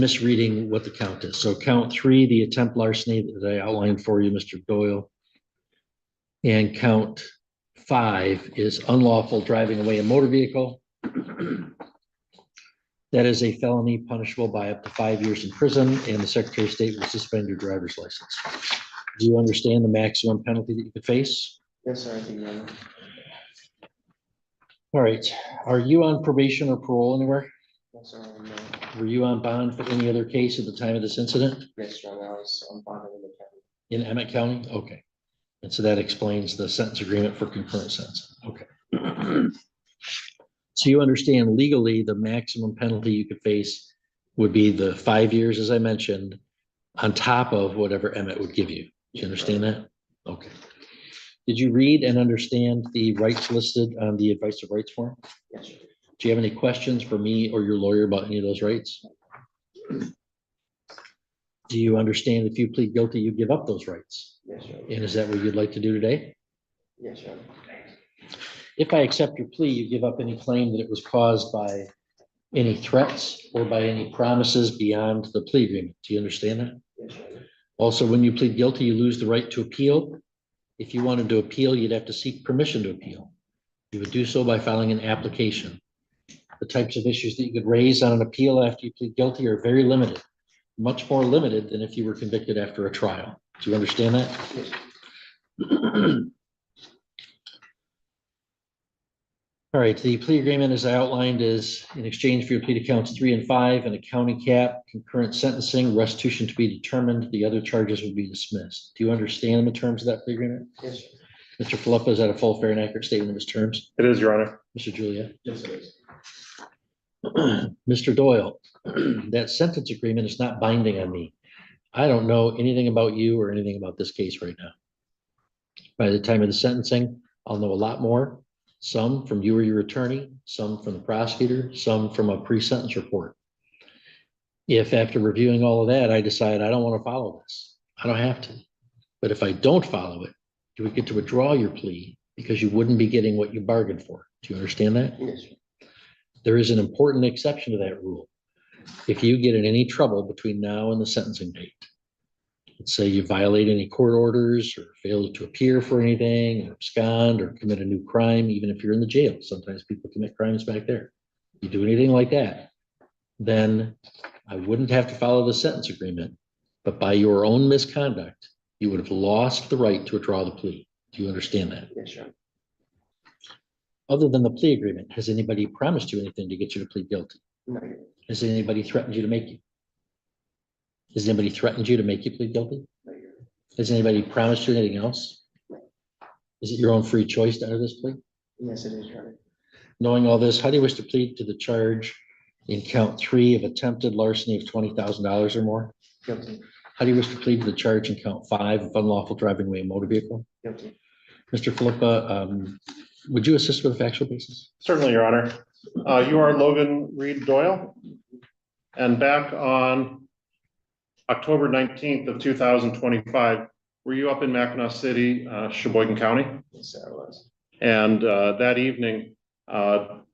misreading what the count is. So count 3, the attempt larceny that I outlined for you, Mr. Doyle. And count 5 is unlawful driving away a motor vehicle. That is a felony punishable by up to 5 years in prison, and the Secretary of State will suspend your driver's license. Do you understand the maximum penalty that you could face? Yes, sir. I think no. All right. Are you on probation or parole anywhere? Yes, sir. No. Were you on bond for any other case at the time of this incident? Yes, sir. I was on bond in the county. In Emmett County? Okay. And so that explains the sentence agreement for concurrent sentence. Okay. So you understand legally the maximum penalty you could face would be the 5 years, as I mentioned, on top of whatever Emmett would give you. Do you understand that? Okay. Did you read and understand the rights listed on the advice of rights form? Yes, sir. Do you have any questions for me or your lawyer about any of those rights? Do you understand if you plead guilty, you give up those rights? Yes, sir. And is that what you'd like to do today? Yes, sir. If I accept your plea, you give up any claim that it was caused by any threats or by any promises beyond the plea agreement. Do you understand that? Yes, sir. Also, when you plead guilty, you lose the right to appeal. If you wanted to appeal, you'd have to seek permission to appeal. You would do so by filing an application. The types of issues that you could raise on an appeal after you plead guilty are very limited, much more limited than if you were convicted after a trial. Do you understand that? Yes, sir. All right, the plea agreement as I outlined is in exchange for your plea to counts 3 and 5 and a county cap, concurrent sentencing, restitution to be determined. The other charges would be dismissed. Do you understand the terms of that plea agreement? Yes, sir. Mr. Philippa, is that a full, fair, and accurate statement of his terms? It is, Your Honor. Mr. Julia? Yes, it is. Mr. Doyle, that sentence agreement is not binding on me. I don't know anything about you or anything about this case right now. By the time of the sentencing, I'll know a lot more. Some from you or your attorney, some from the prosecutor, some from a pre-sentence report. If after reviewing all of that, I decide I don't want to follow this, I don't have to. But if I don't follow it, you would get to withdraw your plea because you wouldn't be getting what you bargained for. Do you understand that? Yes, sir. There is an important exception to that rule. If you get in any trouble between now and the sentencing date, let's say you violate any court orders or fail to appear for anything, or abscond or commit a new crime, even if you're in the jail, sometimes people commit crimes back there. You do anything like that, then I wouldn't have to follow the sentence agreement, but by your own misconduct, you would have lost the right to withdraw the plea. Do you understand that? Yes, sir. Other than the plea agreement, has anybody promised you anything to get you to plead guilty? No, you're Has anybody threatened you to make you? Has anybody threatened you to make you plead guilty? no, you're Has anybody promised you anything else? Is it your own free choice to enter this plea? Yes, it is, Your Honor. Knowing all this, how do you wish to plead to the charge in count 3 of attempted larceny of $20,000 or more? Guilty. How do you wish to plead to the charge in count 5 of unlawful driving away a motor vehicle? Guilty. Mr. Philippa, would you assist with a factual basis? Certainly, Your Honor. You are Logan Reed Doyle. And back on October 19th of 2025, were you up in Mackinac City, Sheboygan County? Yes, sir, I was. And that evening,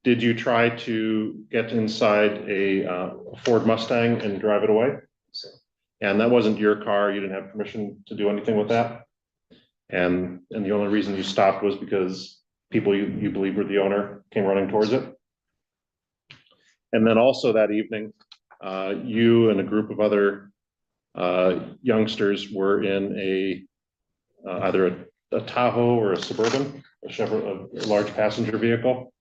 did you try to get inside a Ford Mustang and drive it away? Yes, sir. And that wasn't your car. You didn't have permission to do anything with that. And the only reason you stopped was because people you believe were the owner came running towards it. And then also that evening, you and a group of other youngsters were in either a Tahoe or a Suburban, a large passenger vehicle,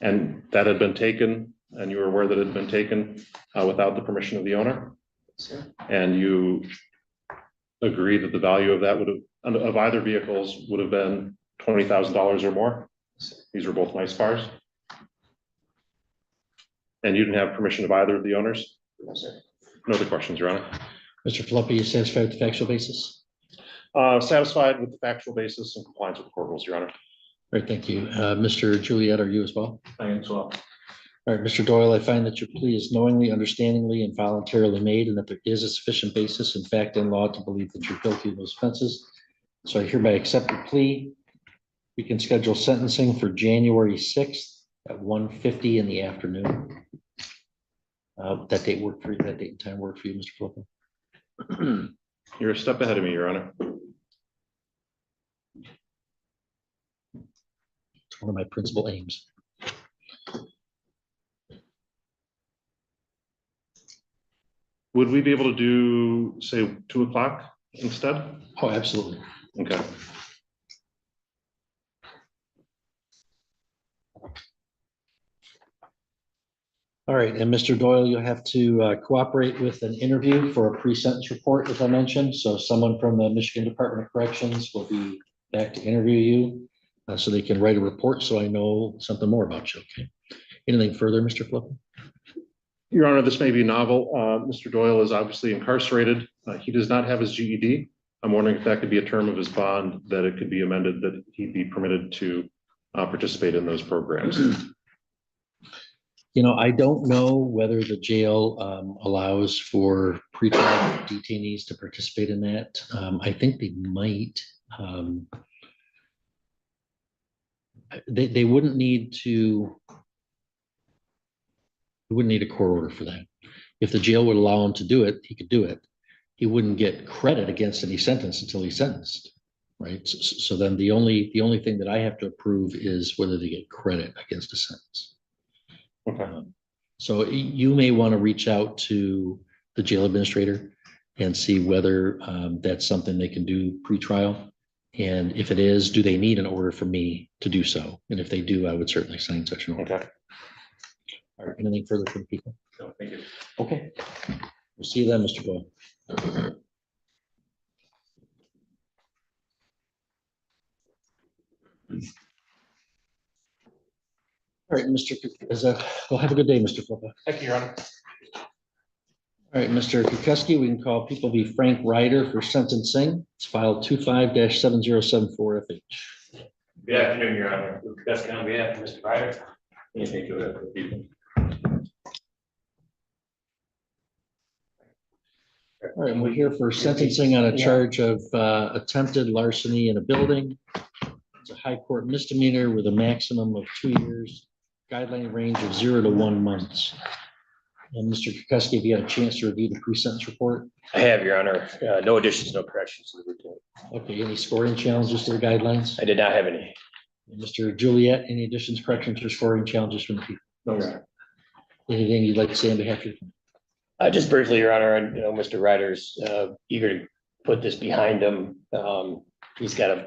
and that had been taken, and you were aware that it had been taken without the permission of the owner. Yes, sir. And you agree that the value of that of either vehicles would have been $20,000 or more. These were both nice cars. And you didn't have permission of either of the owners? No, sir. No other questions, Your Honor. Mr. Philippa, you satisfied with the factual basis? Satisfied with the factual basis and compliance with the court rules, Your Honor. All right, thank you. Mr. Juliet, are you as well? I am as well. All right, Mr. Doyle, I find that your plea is knowingly, understandingly, and voluntarily made, and that there is a sufficient basis in fact and law to believe that you're guilty of those offenses. So I hereby accept your plea. We can schedule sentencing for January 6th at 1:50 in the afternoon. That date work for you, that date and time work for you, Mr. Flipper? You're a step ahead of me, Your Honor. It's one of my principal aims. Would we be able to do, say, 2 o'clock instead? Oh, absolutely. Okay. All right, and Mr. Doyle, you'll have to cooperate with an interview for a pre-sentence report, as I mentioned. So someone from the Michigan Department of Corrections will be back to interview you so they can write a report so I know something more about you, okay? Anything further, Mr. Flipper? Your Honor, this may be novel. Mr. Doyle is obviously incarcerated. He does not have his GED. I'm wondering if that could be a term of his bond, that it could be amended, that he'd be permitted to participate in those programs. You know, I don't know whether the jail allows for pretrial detainees to participate in that. I think they might. They wouldn't need to. We wouldn't need a court order for that. If the jail would allow him to do it, he could do it. He wouldn't get credit against any sentence until he's sentenced, right? So then the only thing that I have to approve is whether they get credit against a sentence. Okay. So you may want to reach out to the jail administrator and see whether that's something they can do pre-trial. And if it is, do they need an order from me to do so? And if they do, I would certainly sign such an order. Okay. All right, anything further from people? No, thank you. Okay. We'll see you then, Mr. Boyle. All right, well, have a good day, Mr. Flipper. Thank you, Your Honor. All right, Mr. Kukuski, we can call people be Frank Ryder for sentencing. It's filed 25-7074 FH. Good afternoon, Your Honor. Luke Kukuski on behalf of Mr. Ryder. Anything to it for people? All right, and we're here for sentencing on a charge of attempted larceny in a building. It's a high court misdemeanor with a maximum of 2 years, guideline range of 0 to 1 month. And Mr. Kukuski, have you had a chance to review the pre-sentence report? I have, Your Honor. No additions, no corrections to the report. Okay, any scoring challenges to the guidelines? I did not have any. Mr. Juliet, any additions, corrections, or scoring challenges from the people? No, Your Honor. Anything you'd like to say on behalf of your? Just briefly, Your Honor, and Mr. Ryder's eager to put this behind him. He's got an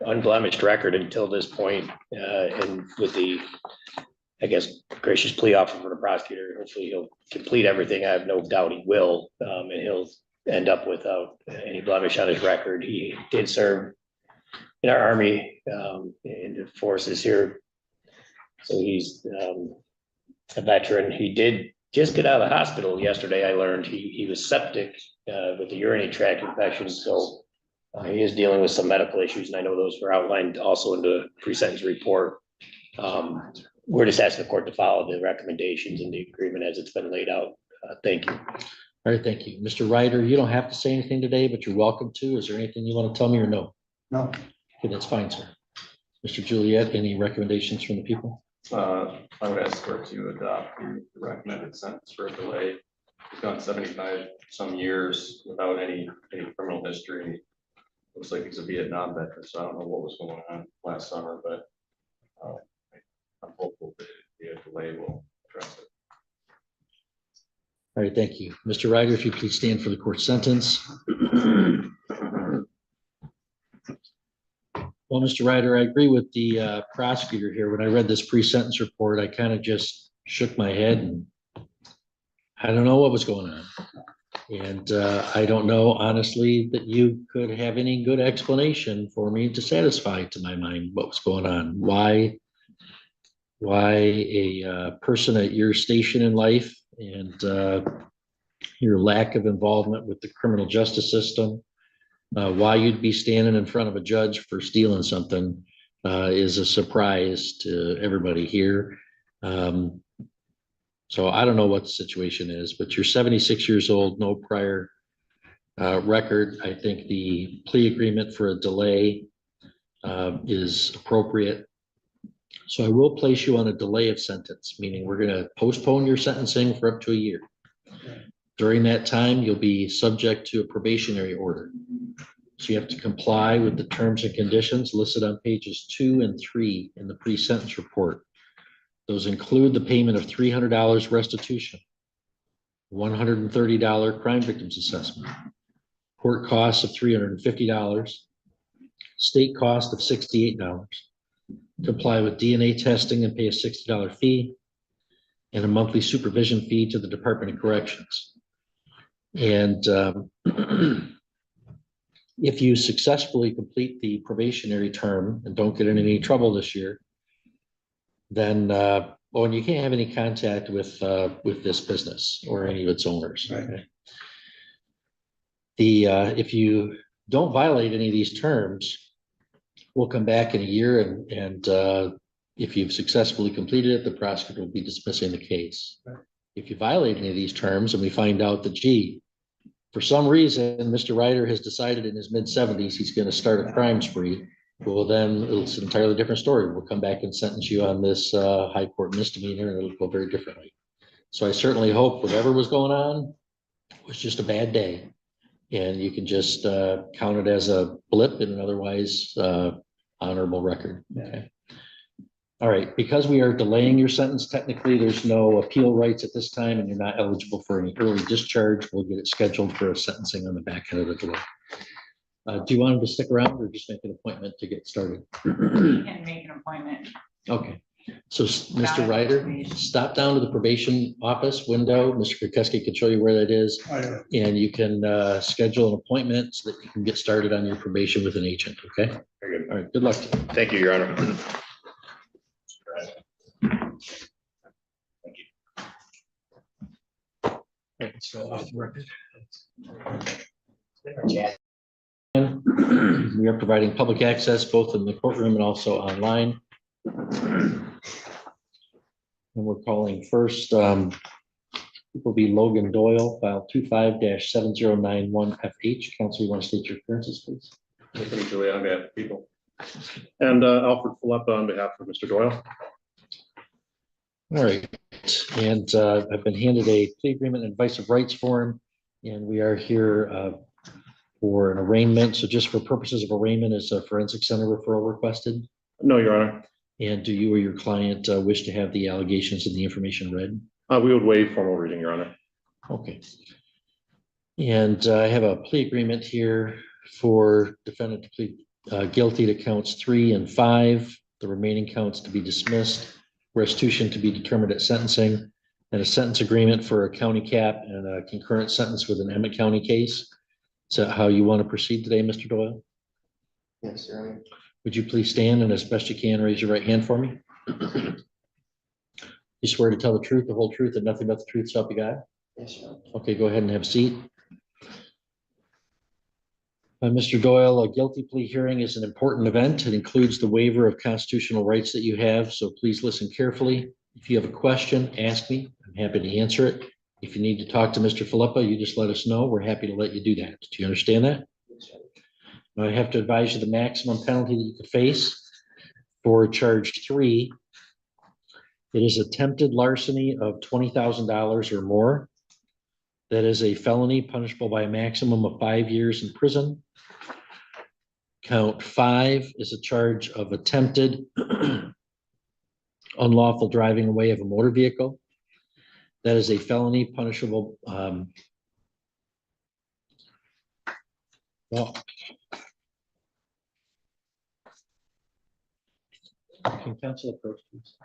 unblemished record until this point, and with the, I guess, gracious plea offer from the prosecutor, hopefully he'll complete everything. I have no doubt he will, and he'll end up without any blemish on his record. He did serve in our Army, in the forces here, so he's a veteran. He did just get out of the hospital yesterday. I learned he was septic with the urinary tract infection, so he is dealing with some medical issues, and I know those were outlined also in the pre-sentence report. We're just asking the court to follow the recommendations and the agreement as it's been laid out. Thank you. All right, thank you. Mr. Ryder, you don't have to say anything today, but you're welcome to. Is there anything you want to tell me or no? No. Okay, that's fine, sir. Mr. Juliet, any recommendations from the people? I would ask for to adopt the recommended sentence for a delay. He's gone 75 some years without any criminal history. Looks like he's a Vietnam veteran, so I don't know what was going on last summer, but I'm hopeful that the delay will address it. All right, thank you. Mr. Ryder, if you please stand for the court sentence. Well, Mr. Ryder, I agree with the prosecutor here. When I read this pre-sentence report, I kind of just shook my head and I don't know what was going on. And I don't know, honestly, that you could have any good explanation for me to satisfy to my mind what was going on. Why a person at your station in life and your lack of involvement with the criminal justice system, why you'd be standing in front of a judge for stealing something is a surprise to everybody here. So I don't know what the situation is, but you're 76 years old, no prior record. I think the plea agreement for a delay is appropriate. So I will place you on a delay of sentence, meaning we're going to postpone your sentencing for up to a year. During that time, you'll be subject to a probationary order. So you have to comply with the terms and conditions listed on pages 2 and 3 in the pre-sentence report. Those include the payment of $300 restitution, $130 crime victims assessment, court costs of $350, state cost of $68, comply with DNA testing and pay a $60 fee, and a monthly supervision fee to the Department of Corrections. And if you successfully complete the probationary term and don't get in any trouble this year, then, and you can't have any contact with this business or any of its owners. Right. If you don't violate any of these terms, we'll come back in a year and if you've successfully completed it, the prosecutor will be dismissing the case. Right. If you violate any of these terms and we find out that, gee, for some reason, Mr. Ryder has decided in his mid-70s he's going to start a crime spree, well, then it's an entirely different story. We'll come back and sentence you on this high court misdemeanor, and it'll go very differently. So I certainly hope whatever was going on was just a bad day, and you can just count it as a blip in an otherwise honorable record. Okay. All right, because we are delaying your sentence, technically there's no appeal rights at this time and you're not eligible for any early discharge. We'll get it scheduled for a sentencing on the back end of the delay. Do you want him to stick around or just make an appointment to get started? And make an appointment. Okay, so Mr. Ryder, stop down to the probation office window. Mr. Krukowski can show you where that is. And you can schedule an appointment so that you can get started on your probation with an agent, okay? Very good. All right, good luck. Thank you, Your Honor. So off the record. We are providing public access both in the courtroom and also online. And we're calling first, will be Logan Doyle, file 25-7091FH. Counsel, you want to state your appearances, please? Anthony Julia on behalf of people. And Alfred Philippa on behalf of Mr. Doyle. All right, and I've been handed a plea agreement and advice of rights form, and we are here for an arraignment. So just for purposes of arraignment, is a forensic center referral requested? No, Your Honor. And do you or your client wish to have the allegations and the information read? We would waive formal reading, Your Honor. Okay. And I have a plea agreement here for defendant to plead guilty to counts 3 and 5, the remaining counts to be dismissed, restitution to be determined at sentencing, and a sentence agreement for a county cap and a concurrent sentence with an Emmett County case. Is that how you want to proceed today, Mr. Doyle? Yes, Your Honor. Would you please stand and as best you can, raise your right hand for me? You swear to tell the truth, the whole truth, and nothing but the truth, so help you God? Yes, Your Honor. Okay, go ahead and have a seat. Mr. Doyle, a guilty plea hearing is an important event. It includes the waiver of constitutional rights that you have, so please listen carefully. If you have a question, ask me. I'm happy to answer it. If you need to talk to Mr. Philippa, you just let us know. We're happy to let you do that. Do you understand that? Yes, Your Honor. Now, I have to advise you the maximum penalty that you could face for charge 3. It is attempted larceny of $20,000 or more. That is a felony punishable by a maximum of 5 years in prison. Count 5 is a charge of attempted unlawful driving away of a motor vehicle. That is a felony punishable. Well, can counsel approach, please?